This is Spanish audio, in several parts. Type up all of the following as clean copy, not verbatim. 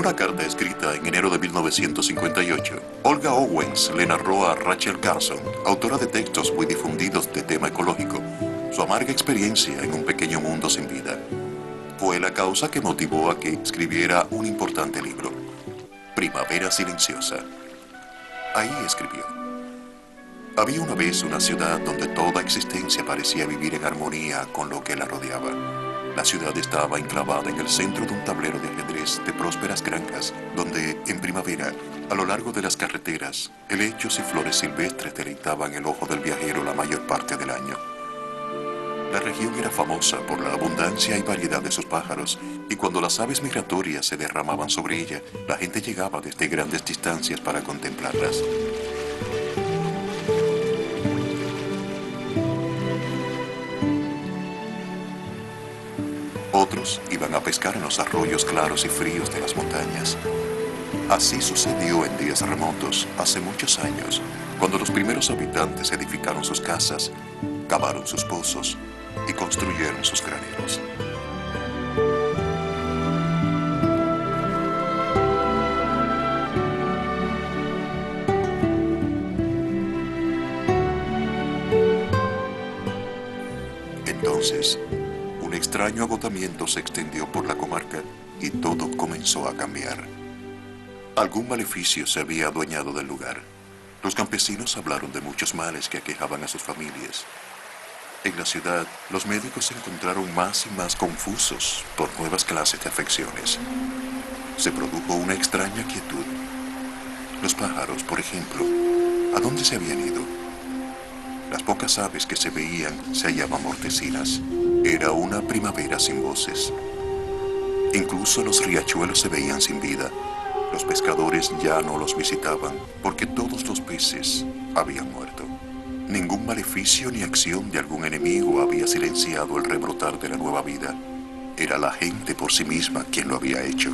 una carta escrita en enero de 1958, Olga Owens le narró a Rachel Carson, autora de textos muy difundidos de tema ecológico, su amarga experiencia en un pequeño mundo sin vida. Fue la causa que motivó a que escribiera un importante libro, Primavera Silenciosa. Ahí escribió: había una vez una ciudad donde toda existencia parecía vivir en armonía con lo que la rodeaba. La ciudad estaba enclavada en el centro de un tablero de ajedrez de prósperas granjas, donde, en primavera, a lo largo de las carreteras, helechos y flores silvestres deleitaban el ojo del viajero la mayor parte del año. La región era famosa por la abundancia y variedad de sus pájaros, y cuando las aves migratorias se derramaban sobre ella, la gente llegaba desde grandes distancias para contemplarlas. Otros iban a pescar en los arroyos claros y fríos de las montañas. Así sucedió en días remotos, hace muchos años, cuando los primeros habitantes edificaron sus casas, cavaron sus pozos y construyeron sus graneros. Entonces, un extraño agotamiento se extendió por la comarca y todo comenzó a cambiar. Algún maleficio se había adueñado del lugar. Los campesinos hablaron de muchos males que aquejaban a sus familias. En la ciudad, los médicos se encontraron más y más confusos por nuevas clases de afecciones. Se produjo una extraña quietud. Los pájaros, por ejemplo, ¿a dónde se habían ido? Las pocas aves que se veían se hallaban mortecinas. Era una primavera sin voces. Incluso los riachuelos se veían sin vida. Los pescadores ya no los visitaban porque todos los peces habían muerto. Ningún maleficio ni acción de algún enemigo había silenciado el rebrotar de la nueva vida. Era la gente por sí misma quien lo había hecho.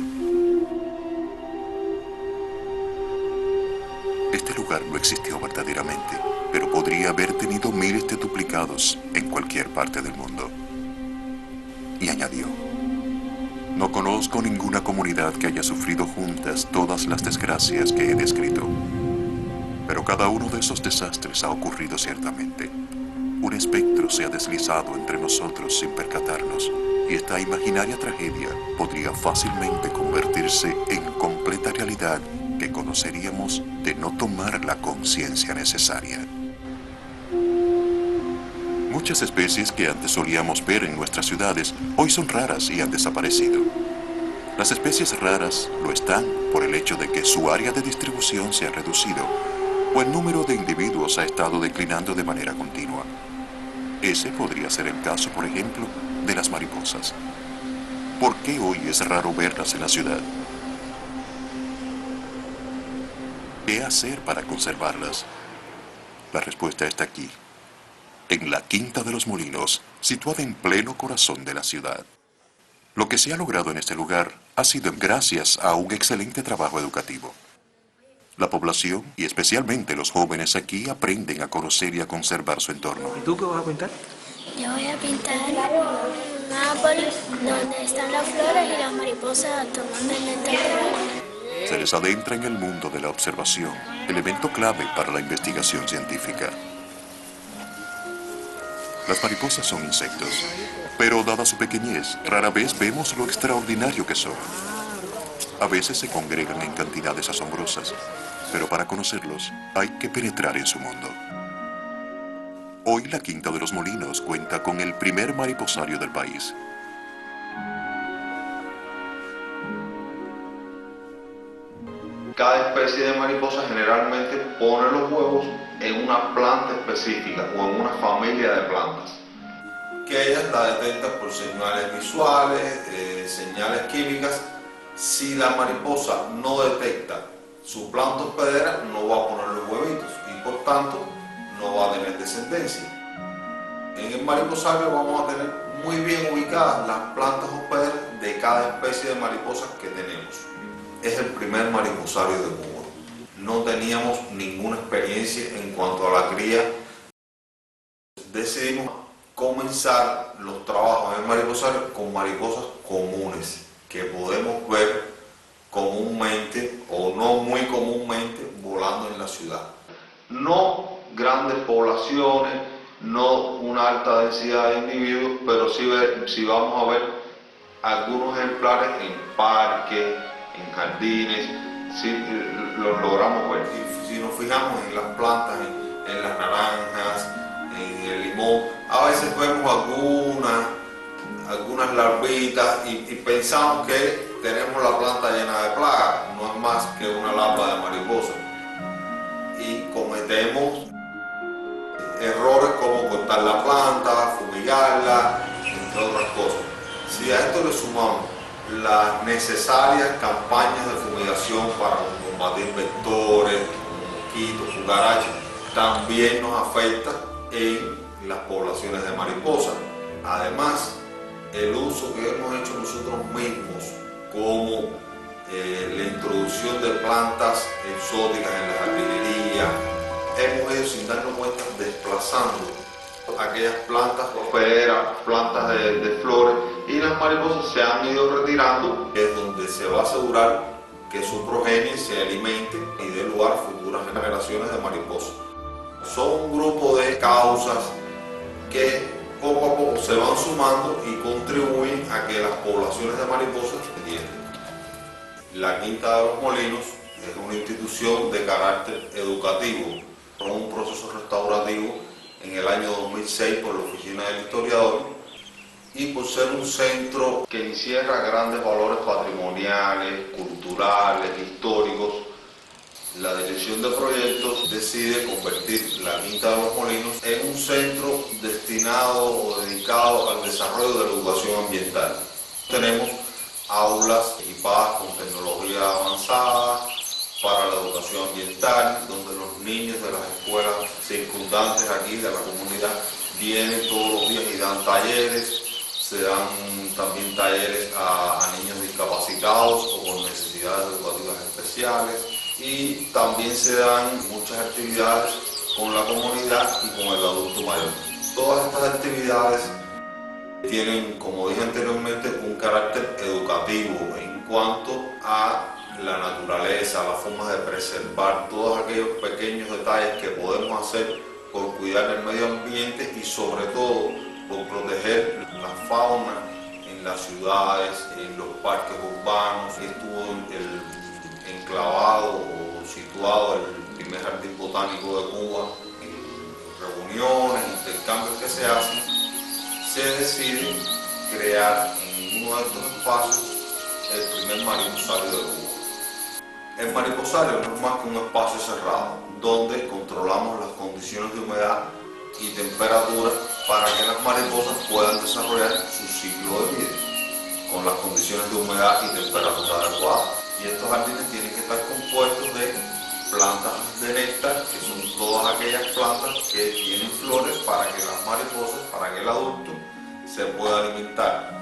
Este lugar no existió verdaderamente, pero podría haber tenido miles de duplicados en cualquier parte del mundo. Y añadió: no conozco ninguna comunidad que haya sufrido juntas todas las desgracias que he descrito. Pero cada uno de esos desastres ha ocurrido ciertamente. Un espectro se ha deslizado entre nosotros sin percatarnos, y esta imaginaria tragedia podría fácilmente convertirse en completa realidad que conoceríamos de no tomar la conciencia necesaria. Muchas especies que antes solíamos ver en nuestras ciudades hoy son raras y han desaparecido. Las especies raras lo están por el hecho de que su área de distribución se ha reducido o el número de individuos ha estado declinando de manera continua. Ese podría ser el caso, por ejemplo, de las mariposas. ¿Por qué hoy es raro verlas en la ciudad? ¿Qué hacer para conservarlas? La respuesta está aquí, en la Quinta de los Molinos, situada en pleno corazón de la ciudad. Lo que se ha logrado en este lugar ha sido gracias a un excelente trabajo educativo. La población, y especialmente los jóvenes aquí, aprenden a conocer y a conservar su entorno. ¿Y tú qué vas a pintar? Yo voy a pintar un árbol donde están las flores y las mariposas tomando el néctar del árbol. Se les adentra en el mundo de la observación, elemento clave para la investigación científica. Las mariposas son insectos, pero dada su pequeñez, rara vez vemos lo extraordinario que son. A veces se congregan en cantidades asombrosas, pero para conocerlos hay que penetrar en su mundo. Hoy la Quinta de los Molinos cuenta con el primer mariposario del país. Cada especie de mariposa generalmente pone los huevos en una planta específica o en una familia de plantas, que ellas la detectan por señales visuales, señales químicas. Si la mariposa no detecta su planta hospedera, no va a poner los huevitos y por tanto no va a tener descendencia. En el mariposario vamos a tener muy bien ubicadas las plantas hospederas de cada especie de mariposas que tenemos. Es el primer mariposario del mundo. No teníamos ninguna experiencia en cuanto a la cría. Decidimos comenzar los trabajos en el mariposario con mariposas comunes que podemos ver comúnmente o no muy comúnmente volando en la ciudad. No grandes poblaciones, no una alta densidad de individuos, pero sí vamos a ver algunos ejemplares en parques, en jardines, sí los logramos ver. Si nos fijamos en las plantas, en las naranjas, en el limón, a veces vemos algunas larvitas y pensamos que tenemos la planta llena de plagas, no es más que una larva de mariposa. Y cometemos errores como cortar la planta, fumigarla, entre otras cosas. Si a esto le sumamos las necesarias campañas de fumigación para combatir vectores, mosquitos, cucarachas, también nos afecta en las poblaciones de mariposas. Además, el uso que hemos hecho nosotros mismos, como la introducción de plantas exóticas en la jardinería, hemos ido sin darnos cuenta desplazando aquellas plantas hospederas, plantas de flores, y las mariposas se han ido retirando, que es donde se va a asegurar que su progenie se alimente y dé lugar a futuras generaciones de mariposas. Son un grupo de causas que poco a poco se van sumando y contribuyen a que las poblaciones de mariposas se tiendan. La Quinta de los Molinos es una institución de carácter educativo, con un proceso restaurativo en el año 2006 por la Oficina del Historiador, y por ser un centro que encierra grandes valores patrimoniales, culturales, históricos, la Dirección de Proyectos decide convertir la Quinta de los Molinos en un centro destinado o dedicado al desarrollo de la educación ambiental. Tenemos aulas equipadas con tecnología avanzada para la educación ambiental, donde los niños de las escuelas circundantes aquí de la comunidad vienen todos los días y dan talleres. Se dan también talleres a niños discapacitados o con necesidades educativas especiales, y también se dan muchas actividades con la comunidad y con el adulto mayor. Todas estas actividades tienen, como dije anteriormente, un carácter educativo en cuanto a la naturaleza, las formas de preservar todos aquellos pequeños detalles que podemos hacer por cuidar el medio ambiente y sobre todo por proteger la fauna en las ciudades, en los parques urbanos. Estuvo enclavado o situado el primer jardín botánico de Cuba. En reuniones, intercambios que se hacen, se decide crear en uno de estos espacios el primer mariposario de Cuba. El mariposario no es más que un espacio cerrado donde controlamos las condiciones de humedad y temperatura para que las mariposas puedan desarrollar su ciclo de vida con las condiciones de humedad y temperatura adecuadas. Y estos jardines tienen que estar compuestos de plantas de néctar, que son todas aquellas plantas que tienen flores para que las mariposas, para que el adulto se pueda alimentar.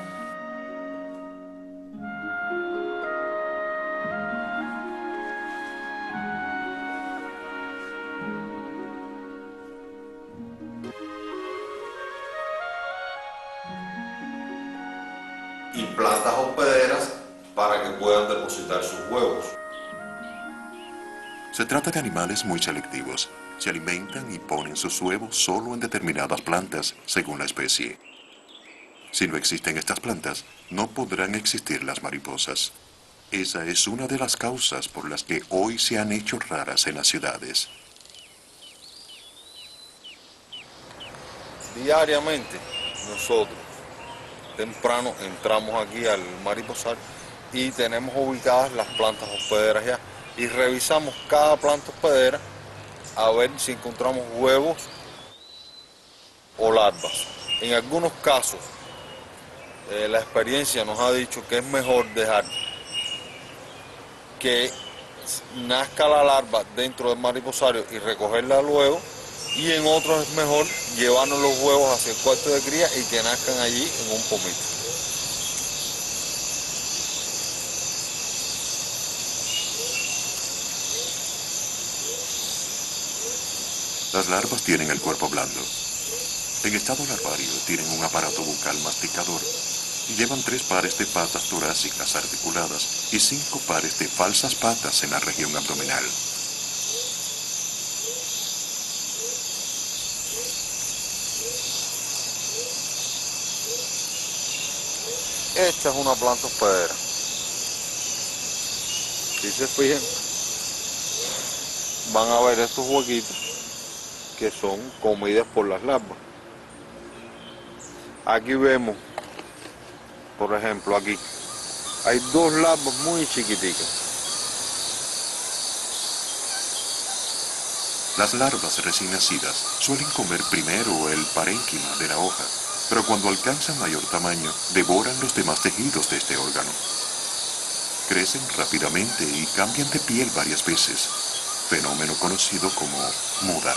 Y plantas hospederas para que puedan depositar sus huevos. Se trata de animales muy selectivos. Se alimentan y ponen sus huevos solo en determinadas plantas, según la especie. Si no existen estas plantas, no podrán existir las mariposas. Esa es una de las causas por las que hoy se han hecho raras en las ciudades. Diariamente, nosotros temprano entramos aquí al mariposario y tenemos ubicadas las plantas hospederas ya, y revisamos cada planta hospedera a ver si encontramos huevos o larvas. En algunos casos la experiencia nos ha dicho que es mejor dejar que nazca la larva dentro del mariposario y recogerla luego, y en otros es mejor llevarnos los huevos hacia el cuarto de cría y que nazcan allí en un pomito. Las larvas tienen el cuerpo blando. En estado larvario tienen un aparato bucal masticador y llevan 3 pares de patas torácicas articuladas y 5 pares de falsas patas en la región abdominal. Esta es una planta hospedera. Si se fijan, van a ver estos huequitos que son comidas por las larvas. Aquí vemos, por ejemplo, aquí hay 2 larvas muy chiquiticas. Las larvas recién nacidas suelen comer primero el parénquima de la hoja, pero cuando alcanzan mayor tamaño, devoran los demás tejidos de este órgano. Crecen rápidamente y cambian de piel varias veces, fenómeno conocido como muda.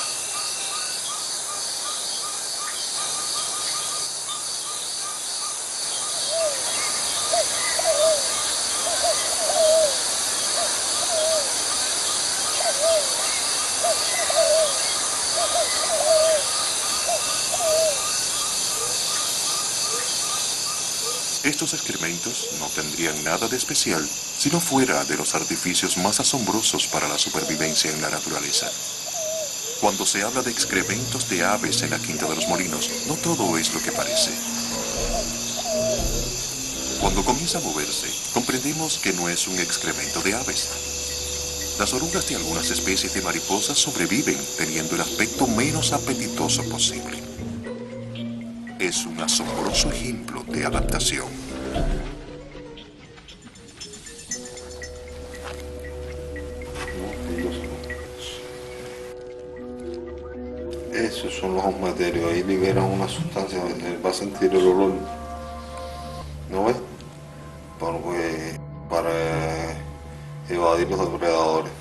Estos excrementos no tendrían nada de especial si no fuera de los artificios más asombrosos para la supervivencia en la naturaleza. Cuando se habla de excrementos de aves en la Quinta de los Molinos, no todo es lo que parece. Cuando comienza a moverse, comprendemos que no es un excremento de aves. Las orugas de algunas especies de mariposas sobreviven teniendo el aspecto menos apetitoso posible. Es un asombroso ejemplo de adaptación. Esos son los osmeterios, ahí liberan una sustancia, él va a sentir el olor, ¿no ves? Para evadir los depredadores.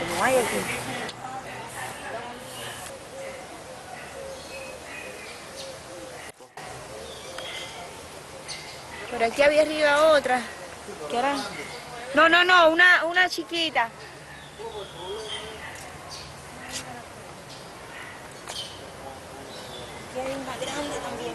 Como hay aquí. Por aquí había arriba otra. ¿Qué era? No, una chiquita. Aquí hay una grande también.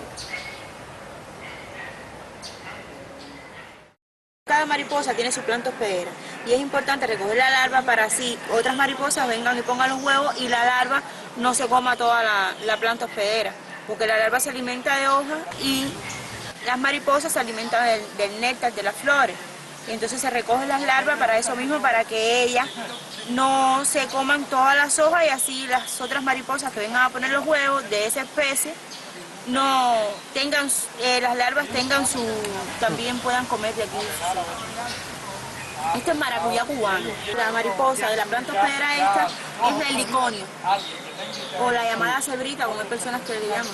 Cada mariposa tiene su planta hospedera y es importante recoger la larva para así otras mariposas vengan y pongan los huevos y la larva no se coma toda la planta hospedera, porque la larva se alimenta de hojas y las mariposas se alimentan del néctar de las flores. Y entonces se recogen las larvas para eso mismo, para que ellas no se coman todas las hojas y así las otras mariposas que vengan a poner los huevos de esa especie no tengan, las larvas tengan también puedan comer de aquí. Este es maracuyá cubano. La mariposa de la planta hospedera esta es el liconio, o la llamada cebrita, como hay personas que le llaman.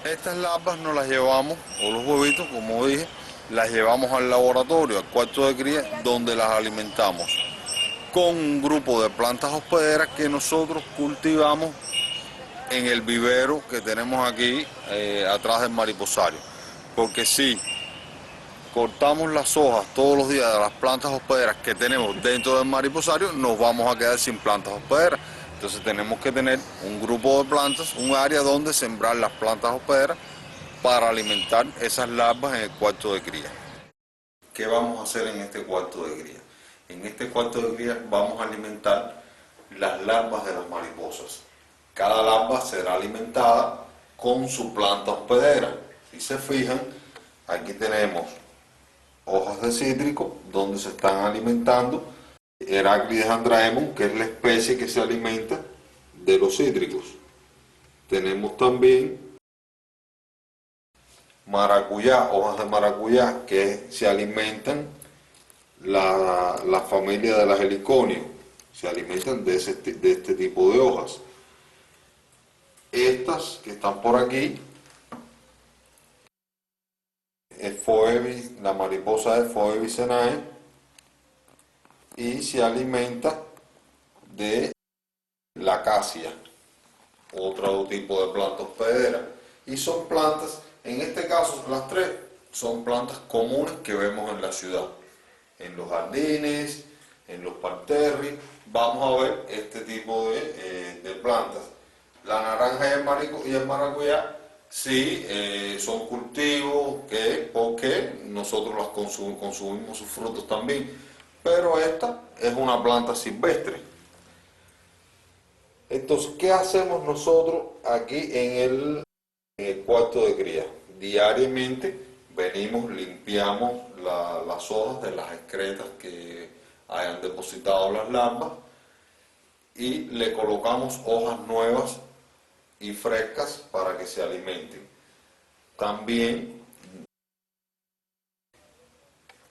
Estas larvas nos las llevamos, o los huevitos, como dije, las llevamos al laboratorio, al cuarto de cría, donde las alimentamos con un grupo de plantas hospederas que nosotros cultivamos en el vivero que tenemos aquí atrás del mariposario. Porque si cortamos las hojas todos los días de las plantas hospederas que tenemos dentro del mariposario, nos vamos a quedar sin plantas hospederas. Entonces tenemos que tener un grupo de plantas, un área donde sembrar las plantas hospederas para alimentar esas larvas en el cuarto de cría. ¿Qué vamos a hacer en este cuarto de cría? En este cuarto de cría vamos a alimentar las larvas de las mariposas. Cada larva será alimentada con su planta hospedera. Si se fijan, aquí tenemos hojas de cítrico donde se están alimentando Heraclides andraemon, que es la especie que se alimenta de los cítricos. Tenemos también maracuyá, hojas de maracuyá, que se alimentan la familia de las heliconios, se alimentan de este tipo de hojas. Estas que están por aquí, la mariposa es Phoebicenae y se alimenta de la acacia, otro tipo de planta hospedera. Y son plantas, en este caso las tres, son plantas comunes que vemos en la ciudad, en los jardines, en los parterres. Vamos a ver este tipo de plantas. La naranja y el maracuyá Sí, son cultivos que, porque nosotros las consumimos sus frutos también, pero esta es una planta silvestre. Entonces, ¿qué hacemos nosotros aquí en el cuarto de cría? Diariamente venimos, limpiamos las hojas de las excretas que hayan depositado las larvas y le colocamos hojas nuevas y frescas para que se alimenten. También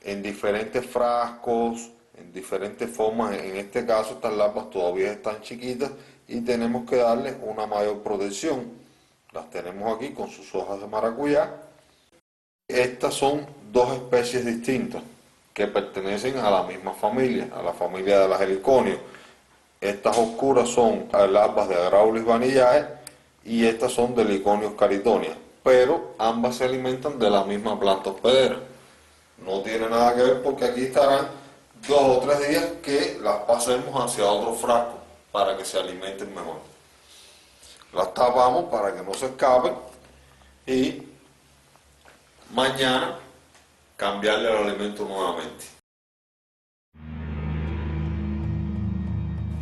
en diferentes frascos, en diferentes formas, en este caso estas larvas todavía están chiquitas y tenemos que darles una mayor protección. Las tenemos aquí con sus hojas de maracuyá. Estas son dos especies distintas que pertenecen a la misma familia, a la familia de las heliconios. Estas oscuras son larvas de Agraulis vanillae y estas son de Heliconius caritonia, pero ambas se alimentan de la misma planta hospedera. No tiene nada que ver porque aquí estarán 2 o 3 días que las pasemos hacia otro frasco para que se alimenten mejor. Las tapamos para que no se escapen y mañana cambiarle el alimento nuevamente.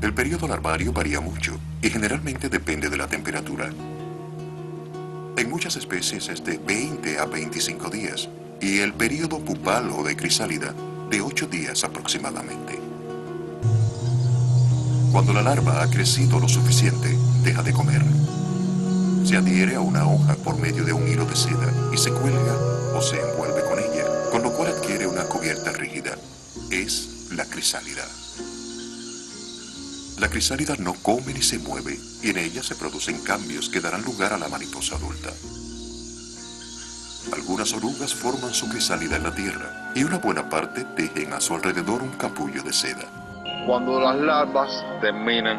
El periodo larvario varía mucho y generalmente depende de la temperatura. En muchas especies es de 20 a 25 días y el periodo pupal o de crisálida de 8 días aproximadamente. Cuando la larva ha crecido lo suficiente, deja de comer. Se adhiere a una hoja por medio de un hilo de seda y se cuelga o se envuelve con ella, con lo cual adquiere una cubierta rígida. Es la crisálida. La crisálida no come ni se mueve y en ella se producen cambios que darán lugar a la mariposa adulta. Algunas orugas forman su crisálida en la tierra y una buena parte tejen a su alrededor un capullo de seda. Cuando las larvas terminan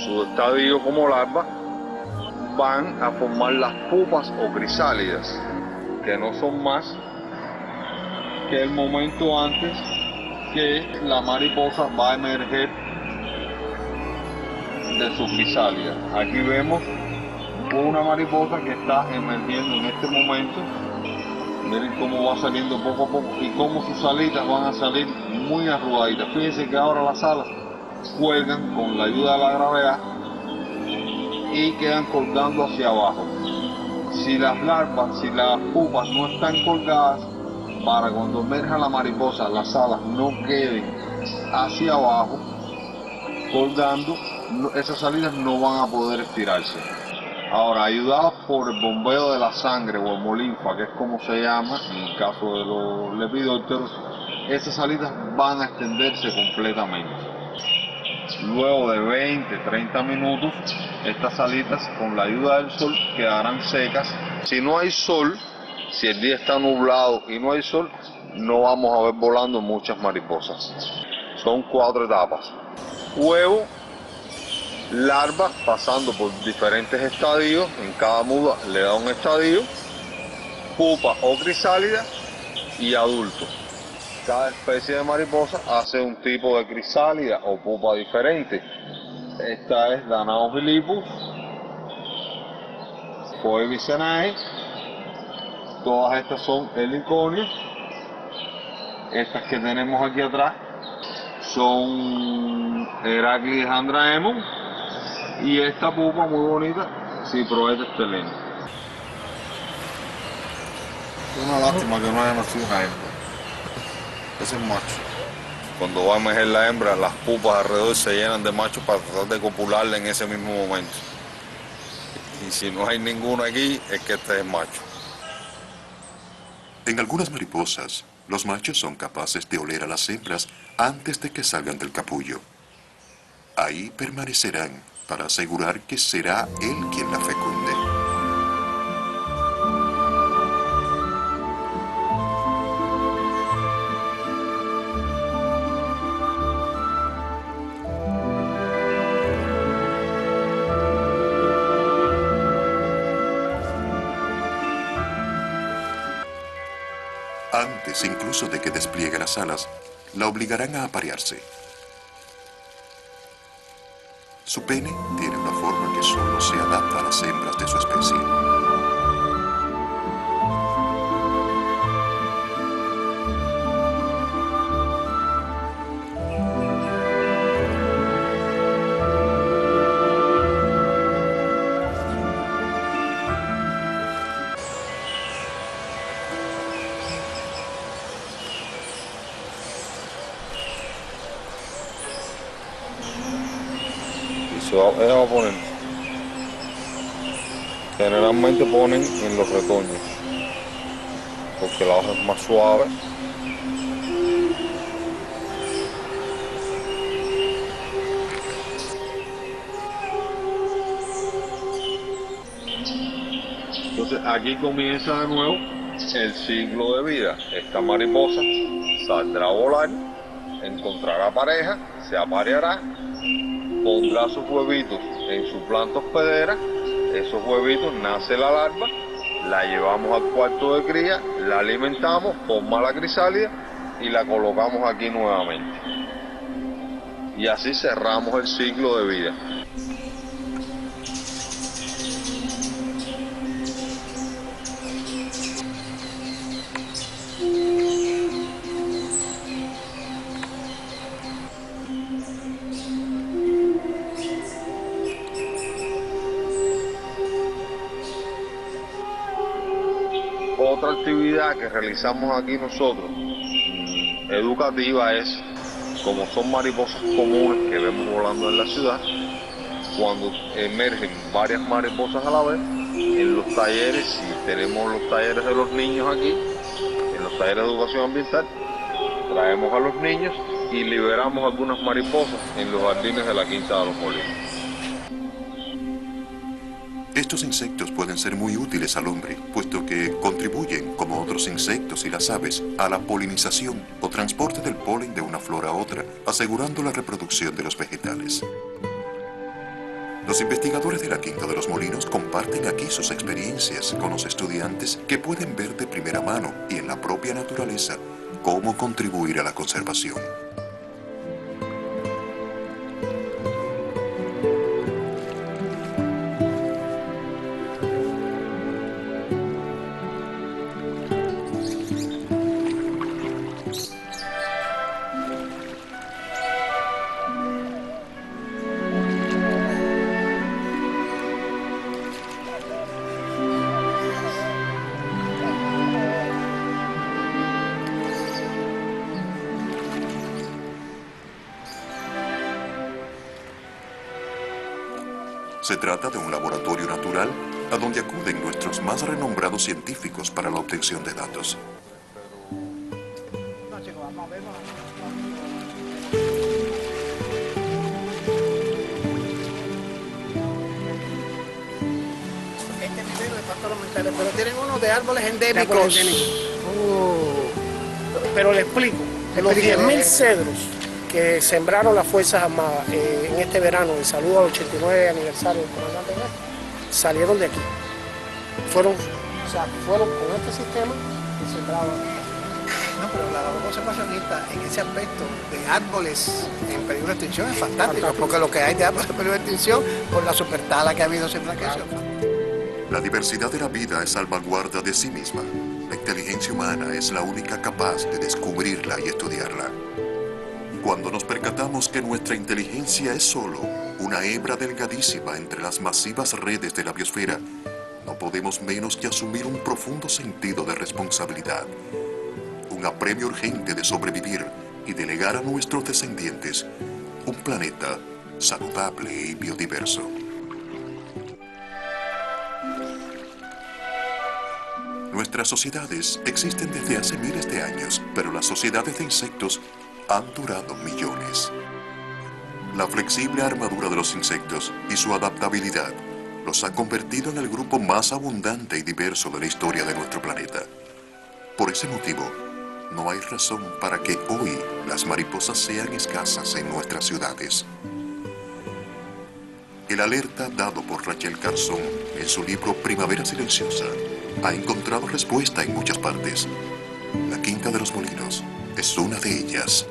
su estadio como larva, van a formar las pupas o crisálidas, que no son más que el momento antes que la mariposa va a emerger de su crisálida. Aquí vemos una mariposa que está emergiendo en este momento. Miren cómo va saliendo poco a poco y cómo sus alitas van a salir muy arrugaditas. Fíjense que ahora las alas cuelgan con la ayuda de la gravedad y quedan colgando hacia abajo. Si las larvas, si las pupas no están colgadas, para cuando emerja la mariposa las alas no queden hacia abajo colgando, esas salidas no van a poder estirarse. Ahora, ayudados por el bombeo de la sangre o hemolinfa, que es como se llama en el caso de los lepidópteros, esas salidas van a extenderse completamente. Luego de 20-30 minutos, estas salitas con la ayuda del sol quedarán secas. Si no hay sol, si el día está nublado y no hay sol, no vamos a ver volando muchas mariposas. Son 4 etapas. Huevo, larva, pasando por diferentes estadios, en cada muda le da un estadio, pupa o crisálida y adulto. Cada especie de mariposa hace un tipo de crisálida o pupa diferente. Esta es Danaos philippus, Phoebicenae, todas estas son heliconios. Estas que tenemos aquí atrás son Heraclides andraemon y esta pupa muy bonita, Cyproetes teleno. Es una lástima que no haya nacido una hembra. Ese es macho. Cuando va a emerger la hembra, las pupas alrededor se llenan de machos para tratar de copularla en ese mismo momento. Y si no hay ninguno aquí, es que este es macho. En algunas mariposas, los machos son capaces de oler a las hembras antes de que salgan del capullo. Ahí permanecerán para asegurar que será él quien la fecunde. Antes incluso de que despliegue las alas, la obligarán a aparearse. Su pene tiene una forma que solo se adapta a las hembras de su especie. ella va a poner. Generalmente ponen en los retoños, porque la hoja es más suave. Entonces aquí comienza de nuevo el ciclo de vida. Esta mariposa saldrá a volar, encontrará pareja, se apareará, pondrá sus huevitos en su planta hospedera. Esos huevitos, nace la larva, la llevamos al cuarto de cría, la alimentamos, forma la crisálida y la colocamos aquí nuevamente. Y así cerramos el ciclo de vida. Otra actividad que realizamos aquí nosotros, educativa, es, como son mariposas comunes que vemos volando en la ciudad, cuando emergen varias mariposas a la vez, en los talleres, si tenemos los talleres de los niños aquí, en los talleres de educación ambiental, traemos a los niños y liberamos algunas mariposas en los jardines de la Quinta de los Molinos. Estos insectos pueden ser muy útiles al hombre, puesto que contribuyen, como otros insectos y las aves, a la polinización o transporte del polen de una flor a otra, asegurando la reproducción de los vegetales. Los investigadores de la Quinta de los Molinos comparten aquí sus experiencias con los estudiantes que pueden ver de primera mano y en la propia naturaleza cómo contribuir a la conservación. Se trata de un laboratorio natural a donde acuden nuestros más renombrados científicos para la obtención de datos. Este vivero de pastores mentales, pero tienen unos de árboles endémicos. Pero le explico, los 10.000 cedros que sembraron las Fuerzas Armadas en este verano, en saludo al 89 aniversario del comandante Guerra, salieron de aquí. Fueron con este sistema y sembraron. No, pero la labor conservacionista en ese aspecto de árboles en peligro de extinción es fantástico, porque lo que hay de árboles en peligro de extinción, por la supertala que ha habido siempre aquí. La diversidad de la vida es salvaguarda de sí misma. La inteligencia humana es la única capaz de descubrirla y estudiarla. Cuando nos percatamos que nuestra inteligencia es solo una hebra delgadísima entre las masivas redes de la biosfera, no podemos menos que asumir un profundo sentido de responsabilidad, un apremio urgente de sobrevivir y de legar a nuestros descendientes un planeta saludable y biodiverso. Nuestras sociedades existen desde hace miles de años, pero las sociedades de insectos han durado millones. La flexible armadura de los insectos y su adaptabilidad los ha convertido en el grupo más abundante y diverso de la historia de nuestro planeta. Por ese motivo, no hay razón para que hoy las mariposas sean escasas en nuestras ciudades. El alerta dado por Rachel Carson en su libro Primavera Silenciosa ha encontrado respuesta en muchas partes. La Quinta de los Molinos es una de ellas.